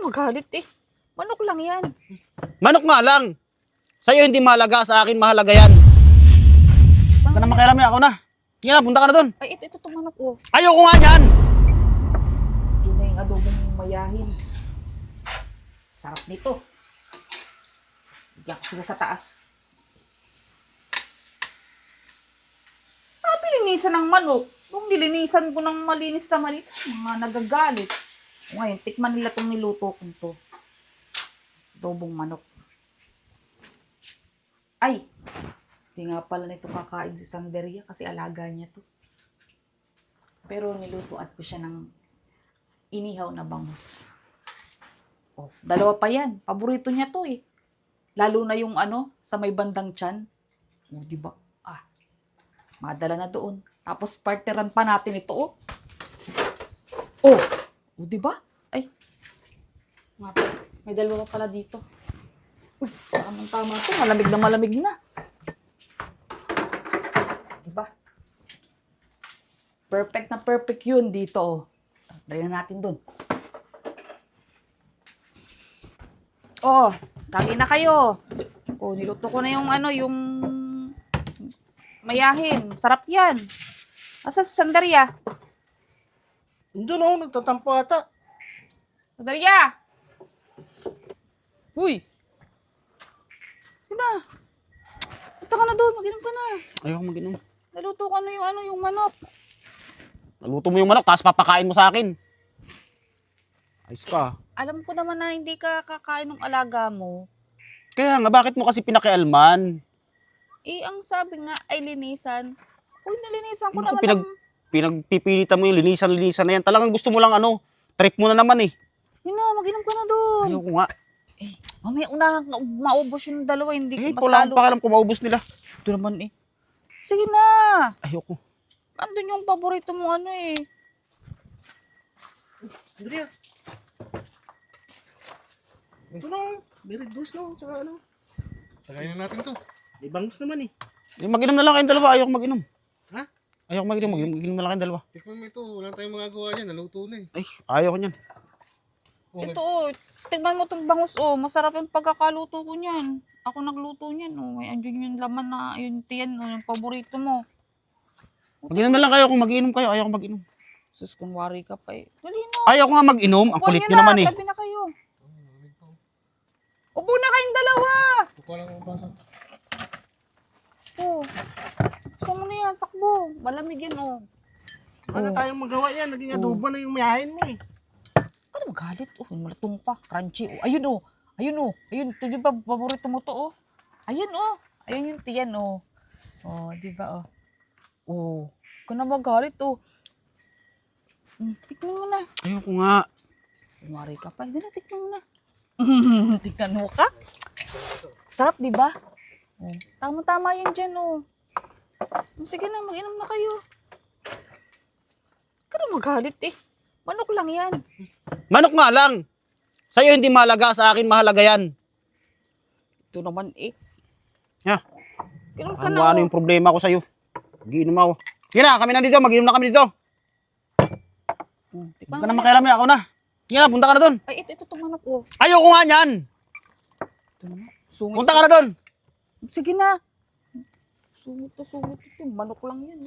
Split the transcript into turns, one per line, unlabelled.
magalit eh. Manok lang yan.
Manok nga lang. Sa'yo hindi mahalaga, sa akin mahalaga yan. Huwag ka na makialam, ako na. Sige na, punta ka na doon.
Ay, ito itong manok ko.
Ayoko nga yan.
Doon na yung adobong mayahin. Sarap nito. Bigyan ko sila sa taas. Sabi linisan ng manok. Kung nilinisan ko ng malinis na malinis, mga nagagalit. Ngayon, tikman nila itong niluto kong to. Adobong manok. Ay! Hindi nga pala nito kakain si Sanderia kasi alaga niya to. Pero nilutuan ko siya ng inihaw na bangus. Oh, dalawa pa yan. Paborito niya to eh. Lalo na yung sa may bandang tiyan. Oh, di ba? Madala na doon. Tapos partneran pa natin ito oh. Oh, di ba? Ay. May dalawa pala dito. Uy, tamang-tama to. Malamig na malamig na. Diba? Perfect na perfect yun dito. Oh. Dali na natin dun. Oh, tagi na kayo. Oh, niluto ko na yung yung mayahin. Sarap yan. Asa si Sandaria?
Doon ako, nagtatampo ata.
Sandaria! Uy! Diba? Punta ka na doon. Mag-inom ka na.
Ayoko mag-inom.
Naluto ko na yung manok.
Naluto mo yung manok, tapos papakain mo sa akin. Ayos ka.
Alam ko naman na hindi ka kakain ng alaga mo.
Kaya nga, bakit mo kasi pinakialman?
Ang sabi nga ay linisan. Uy, nalinisan ko
Naku,
naman.
pinagpipilitan mo yung linisan na yan. Talagang gusto mo lang trip mo na naman eh.
Yun na, mag-inom ka na doon.
Ayoko nga.
Mamaya maubos yung dalawa. Hindi ko mas
Wala
talo.
akong pakialam kung maubos nila.
Ito naman eh. Sige na.
Ayoko.
Andun yung paborito mo eh.
Andrea. Ito na, very juice na, tsaka
Tagayin na natin to.
may bangus naman eh.
Mag-inom na lang kayong dalawa. Ayoko mag-inom.
Ha?
Ayoko mag-inom. Mag-inom na lang kayong dalawa.
Tikman mo ito. Wala tayong magagawa dyan. Naluto na eh.
Ay, ayoko niyan.
Ito tignan mo itong bangus Masarap yung pagkakaluto ko niyan. Ako nagluto niyan May andyan yung laman na yung tiyan yung paborito mo.
Mag-inom na lang kayo kung mag-inom kayo. Ayoko mag-inom.
Sus, kunwari ka pa eh. Dali na.
Ayoko nga mag-inom. Ang kulit nyo naman eh.
Tabi na kayo. Upo na kayong dalawa.
Kukuha lang ang basa.
Saan mo na yan? Takbo. Malamig yan
Wala tayong magawa yan, naging adobo na yung mayahin mo eh.
Ano magalit? Malatong pa. Crunchy. Ayun Ayun ito yung paborito mo to Ayun Ayun yung tiyan di ba Kung na magalit Tikman mo na.
Ayoko nga.
Kumari ka pa. Hindi na, tikman mo na. Tikman mo ka? Sarap, di ba? Tama-tama yan dyan, Sige na, mag-inom na kayo. Kaya magalit eh. Manok lang yan.
Manok nga lang. Sa'yo hindi mahalaga, sa akin mahalaga yan.
Ito naman eh.
Ha?
Inom ka na.
Ano yung problema ko sa'yo? Mag-inom ako. Sige na, kami na dito. Mag-inom na kami dito. Huwag ka na makialam, ako na. Sige na, punta ka na doon.
Ay, ito itong manok ko.
Ayoko nga yan.
Ito naman. Sungit.
Punta ka na doon.
Sige na. Sungit ito. Manok lang yan